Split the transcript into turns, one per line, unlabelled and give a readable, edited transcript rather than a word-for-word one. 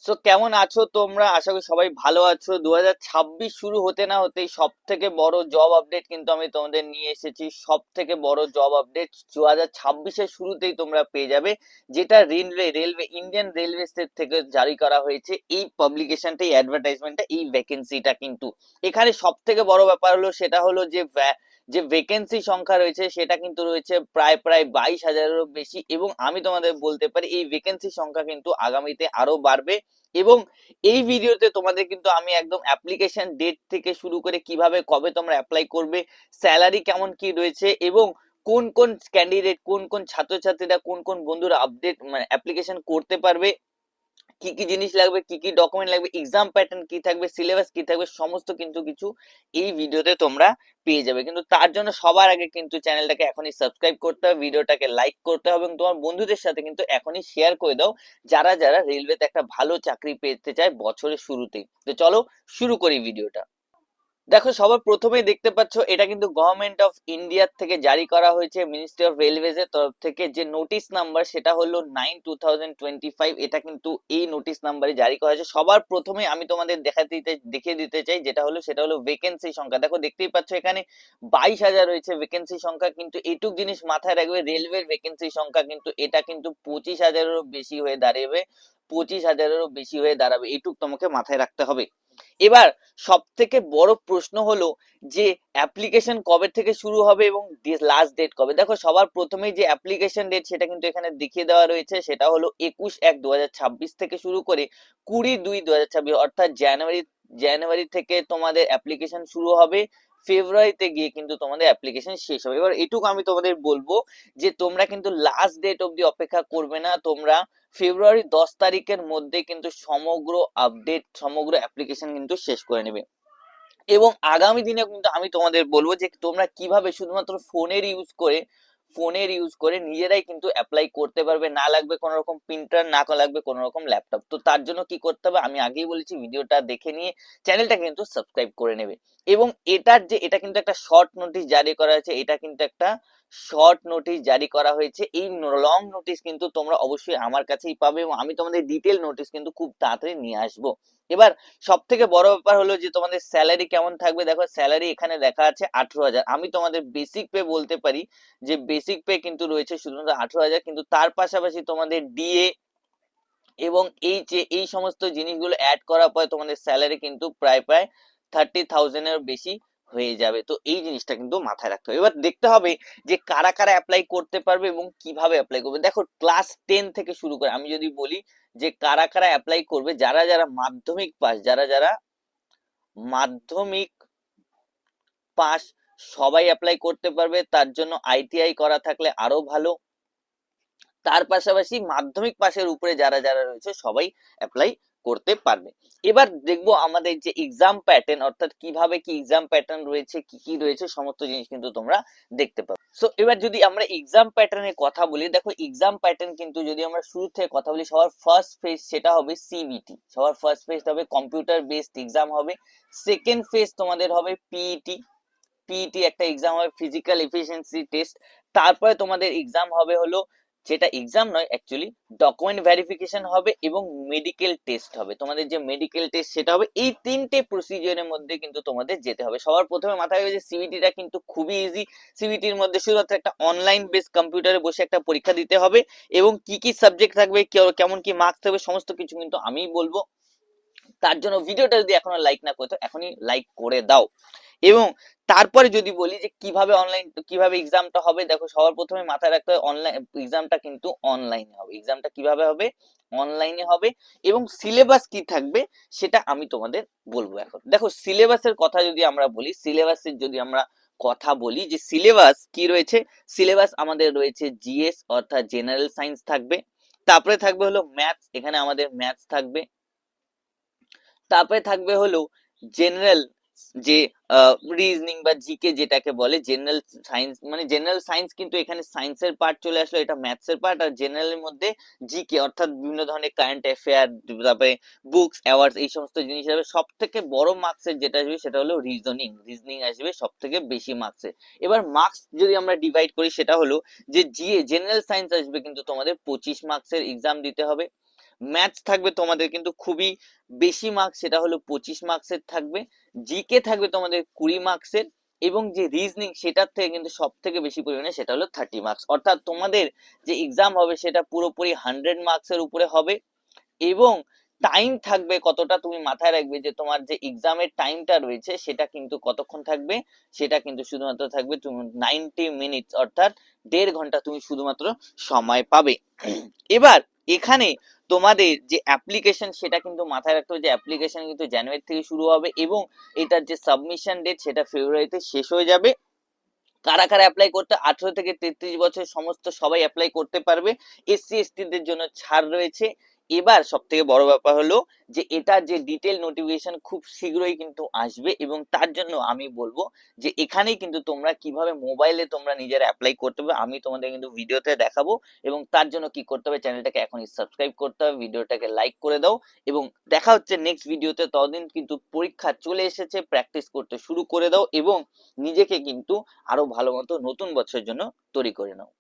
So কেমন আছো তোমরা? আশা করি সবাই ভালো আছো। 2026 শুরু হতে না হতেই সব থেকে বড় জব আপডেট কিন্তু আমি তোমাদের নিয়ে এসেছি। সব থেকে বড় জব আপডেট 2026-এর শুরুতেই তোমরা পেয়ে যাবে, যেটা রেলওয়ে ইন্ডিয়ান রেলওয়ে থেকে জারি করা হয়েছে। এই পাবলিকেশনটা, এই অ্যাডভার্টাইজমেন্টটা, এই ভ্যাকেন্সিটা কিন্তু এখানে সব থেকে বড় ব্যাপার হলো সেটা হলো যে ভ্যাকেন্সি সংখ্যা রয়েছে সেটা কিন্তু রয়েছে প্রায় প্রায় 22,000-এরও বেশি। এবং আমি তোমাদের বলতে পারি এই ভ্যাকেন্সি সংখ্যা কিন্তু আগামীতে আরো বাড়বে। এবং এই ভিডিওতে তোমাদের কিন্তু আমি একদম অ্যাপ্লিকেশন ডেট থেকে শুরু করে কিভাবে কবে তোমরা অ্যাপ্লাই করবে, স্যালারি কেমন কি রয়েছে, এবং কোন কোন ক্যান্ডিডেট, কোন কোন ছাত্রছাত্রীরা, কোন কোন বন্ধুরা আপডেট মানে অ্যাপ্লিকেশন করতে পারবে, কি কি জিনিস লাগবে, কি কি ডকুমেন্ট লাগবে, এক্সাম প্যাটার্ন কি থাকবে, সিলেবাস কি থাকবে, সমস্ত কিন্তু কিছু এই ভিডিওতে তোমরা পেয়ে যাবে। কিন্তু তার জন্য সবার আগে কিন্তু চ্যানেলটাকে এখনই সাবস্ক্রাইব করতে হবে, ভিডিওটাকে লাইক করতে হবে, এবং তোমার বন্ধুদের সাথে কিন্তু এখনই শেয়ার করে দাও যারা যারা রেলওয়েতে একটা ভালো চাকরি পেতে চায় বছরের শুরুতেই। তো চলো শুরু করি ভিডিওটা। দেখো, সবার প্রথমেই দেখতে পাচ্ছ এটা কিন্তু গভর্নমেন্ট অফ ইন্ডিয়ার থেকে জারি করা হয়েছে, মিনিস্ট্রি অফ রেলওয়েজ এর তরফ থেকে। যে নোটিশ নাম্বার সেটা হলো 9/2025। এটা কিন্তু এই নোটিশ নাম্বারে জারি করা হয়েছে। সবার প্রথমে আমি তোমাদের দেখিয়ে দিতে চাই সেটা হলো ভ্যাকেন্সি সংখ্যা। দেখো, দেখতেই পাচ্ছ এখানে 22,000 রয়েছে ভ্যাকেন্সি সংখ্যা। কিন্তু এইটুক জিনিস মাথায় রাখবে, রেলওয়ের ভ্যাকেন্সি সংখ্যা কিন্তু এটা কিন্তু 25,000-এরও বেশি হয়ে দাঁড়াবে। 25,000-এরও বেশি হয়ে দাঁড়াবে, এইটুক তোমাকে মাথায় রাখতে হবে। এবার সব থেকে বড় প্রশ্ন হলো যে অ্যাপ্লিকেশন কবে থেকে শুরু হবে এবং লাস্ট ডেট কবে। দেখো, সবার প্রথমেই যে অ্যাপ্লিকেশন ডেট সেটা কিন্তু এখানে দেখিয়ে দেওয়া রয়েছে। সেটা হলো 21/1/2026 থেকে শুরু করে 20/2/2026, অর্থাৎ জানুয়ারি থেকে তোমাদের অ্যাপ্লিকেশন শুরু হবে, ফেব্রুয়ারিতে গিয়ে কিন্তু তোমাদের অ্যাপ্লিকেশন শেষ হবে। এবার এটুকু আমি তোমাদের বলবো যে তোমরা কিন্তু লাস্ট ডেট অবধি অপেক্ষা করবে না, তোমরা ফেব্রুয়ারি 10 তারিখের মধ্যে কিন্তু সমগ্র আপডেট, সমগ্র অ্যাপ্লিকেশন কিন্তু শেষ করে নেবে। এবং আগামী দিনে কিন্তু আমি তোমাদের বলবো যে তোমরা কিভাবে শুধুমাত্র ফোনের ইউজ করে নিজেরাই কিন্তু অ্যাপ্লাই করতে পারবে। না লাগবে কোনো রকম প্রিন্টার, না লাগবে কোনো রকম ল্যাপটপ। তো তার জন্য কি করতে হবে আমি আগেই বলেছি, ভিডিওটা দেখে নিয়ে চ্যানেলটা কিন্তু সাবস্ক্রাইব করে নেবে। এবং এটা কিন্তু একটা শর্ট নোটিশ জারি করা হয়েছে, এটা কিন্তু একটা শর্ট নোটিশ জারি করা হয়েছে। এই লং নোটিশ কিন্তু তোমরা অবশ্যই আমার কাছেই পাবে, এবং আমি তোমাদের ডিটেল নোটিশ কিন্তু খুব তাড়াতাড়ি নিয়ে আসবো। এবার সব থেকে বড় ব্যাপার হলো যে তোমাদের স্যালারি কেমন থাকবে। দেখো, স্যালারি এখানে দেখা আছে 18,000। আমি তোমাদের বেসিক পে বলতে পারি যে বেসিক পে কিন্তু রয়েছে শুধুমাত্র 18,000, কিন্তু তার পাশাপাশি তোমাদের ডিএ এবং এই সমস্ত জিনিসগুলো অ্যাড করার পরে তোমাদের স্যালারি কিন্তু প্রায় প্রায় 30,000-এর বেশি হয়ে যাবে। তো এই জিনিসটা কিন্তু মাথায় রাখতে হবে। এবার দেখতে হবে যে কারা কারা অ্যাপ্লাই করতে পারবে এবং কিভাবে অ্যাপ্লাই করবে। দেখো, ক্লাস 10 থেকে শুরু করে আমি যদি বলি যে কারা কারা অ্যাপ্লাই করবে, যারা যারা মাধ্যমিক পাস, যারা যারা মাধ্যমিক পাস সবাই অ্যাপ্লাই করতে পারবে। তার জন্য আইটিআই করা থাকলে আরো ভালো। তার পাশাপাশি মাধ্যমিক পাশের উপরে যারা যারা রয়েছে সবাই অ্যাপ্লাই করতে পারবে। এবার দেখবো আমাদের যে এক্সাম প্যাটার্ন, অর্থাৎ কিভাবে কি এক্সাম প্যাটার্ন রয়েছে, কি কি রয়েছে, সমস্ত জিনিস কিন্তু তোমরা দেখতে পাবে। সো এবার যদি আমরা এক্সাম প্যাটার্নের কথা বলি, দেখো এক্সাম প্যাটার্ন কিন্তু যদি আমরা শুরু থেকে কথা বলি, সবার ফার্স্ট ফেজ সেটা হবে সিবিটি। সবার ফার্স্ট ফেজ হবে কম্পিউটার বেসড এক্সাম হবে। সেকেন্ড ফেজ তোমাদের হবে পিইটি। পিইটি একটা এক্সাম হবে, ফিজিক্যাল এফিসিয়েন্সি টেস্ট। তারপরে তোমাদের এক্সাম হবে হলো, যেটা এক্সাম নয় অ্যাকচুয়ালি, ডকুমেন্ট ভেরিফিকেশন হবে এবং মেডিকেল টেস্ট হবে। তোমাদের যে মেডিকেল টেস্ট সেটা হবে। এই তিনটে প্রসিজিওরের মধ্যে কিন্তু তোমাদের যেতে হবে। সবার প্রথমে মাথায় রাখবে যে সিবিটিটা কিন্তু খুবই ইজি। সিবিটির মধ্যে শুধুমাত্র একটা অনলাইন বেস কম্পিউটারে বসে একটা পরীক্ষা দিতে হবে, এবং কি কি সাবজেক্ট থাকবে, কেমন কি মার্কস থাকবে, সমস্ত কিছু কিন্তু আমিই বলবো। তার জন্য ভিডিওটা যদি এখনো লাইক না করতে, এখনই লাইক করে দাও। এবং তারপরে যদি বলি যে কিভাবে এক্সামটা হবে, দেখো সবার প্রথমে মাথায় রাখতে হবে অনলাইন এক্সামটা কিন্তু অনলাইনে হবে। এক্সামটা কিভাবে হবে, অনলাইনে হবে। এবং সিলেবাস কি থাকবে সেটা আমি তোমাদের বলবো। এখন দেখো, সিলেবাসের কথা যদি আমরা বলি যে সিলেবাস কি রয়েছে, সিলেবাস আমাদের রয়েছে জিএস অর্থাৎ জেনারেল সায়েন্স থাকবে। তারপরে থাকবে হলো ম্যাথস, এখানে আমাদের ম্যাথস থাকবে। তারপরে থাকবে হলো জেনারেল, যে রিজনিং বা জিকে যেটাকে বলে জেনারেল সায়েন্স, মানে জেনারেল সায়েন্স কিন্তু এখানে সায়েন্সের পার্ট চলে আসলো, এটা ম্যাথস এর পার্ট। আর জেনারেলের মধ্যে জিকে অর্থাৎ বিভিন্ন ধরনের কারেন্ট অ্যাফেয়ার, তারপরে বুকস অ্যাওয়ার্ডস, এই সমস্ত জিনিস আসবে। সব থেকে বড় মার্কসের যেটা আসবে সেটা হলো রিজনিং আসবে সব থেকে বেশি মার্কসের। এবার মার্কস যদি আমরা ডিভাইড করি সেটা হলো যে জেনারেল সায়েন্স আসবে কিন্তু তোমাদের 25 মার্কসের এক্সাম দিতে হবে। ম্যাথস থাকবে তোমাদের কিন্তু খুবই বেশি মার্কস, সেটা হলো 25 মার্কসের থাকবে। জিকে থাকবে তোমাদের 20 মার্কসের, এবং যে রিজনিং সেটার থেকে কিন্তু সব থেকে বেশি পরিমাণে সেটা হলো 30 মার্কস। অর্থাৎ তোমাদের যে এক্সাম হবে সেটা পুরোপুরি 100 মার্কসের উপরে হবে। এবং টাইম থাকবে কতটা, তুমি মাথায় রাখবে যে তোমার যে এক্সামের টাইমটা রয়েছে সেটা কিন্তু কতক্ষণ থাকবে, সেটা কিন্তু শুধুমাত্র থাকবে তুমি 90 মিনিট, অর্থাৎ 1.5 ঘন্টা তুমি শুধুমাত্র সময় পাবে। এবার এখানে তোমাদের যে অ্যাপ্লিকেশন সেটা কিন্তু মাথায় রাখতে হবে যে অ্যাপ্লিকেশন কিন্তু জানুয়ারি থেকে শুরু হবে, এবং এটার যে সাবমিশন ডেট সেটা ফেব্রুয়ারিতে শেষ হয়ে যাবে। কারা কারা অ্যাপ্লাই করতে, 18 থেকে 33 বছর সমস্ত সবাই অ্যাপ্লাই করতে পারবে। এসসি এসটি দের জন্য ছাড় রয়েছে। এবার সব থেকে বড় ব্যাপার হলো যে এটার যে ডিটেল নোটিফিকেশন খুব শীঘ্রই কিন্তু আসবে, এবং তার জন্য আমি বলবো যে এখানেই কিন্তু তোমরা কিভাবে মোবাইলে তোমরা নিজেরা অ্যাপ্লাই করতে হবে আমি তোমাদের কিন্তু ভিডিওতে দেখাবো। এবং তার জন্য কি করতে হবে, চ্যানেলটাকে এখনই সাবস্ক্রাইব করতে হবে, ভিডিওটাকে লাইক করে দাও, এবং দেখা হচ্ছে নেক্সট ভিডিওতে। ততদিন কিন্তু পরীক্ষা চলে এসেছে, প্র্যাকটিস করতে শুরু করে দাও, এবং নিজেকে কিন্তু আরো ভালো মতো নতুন বছরের জন্য তৈরি করে নাও।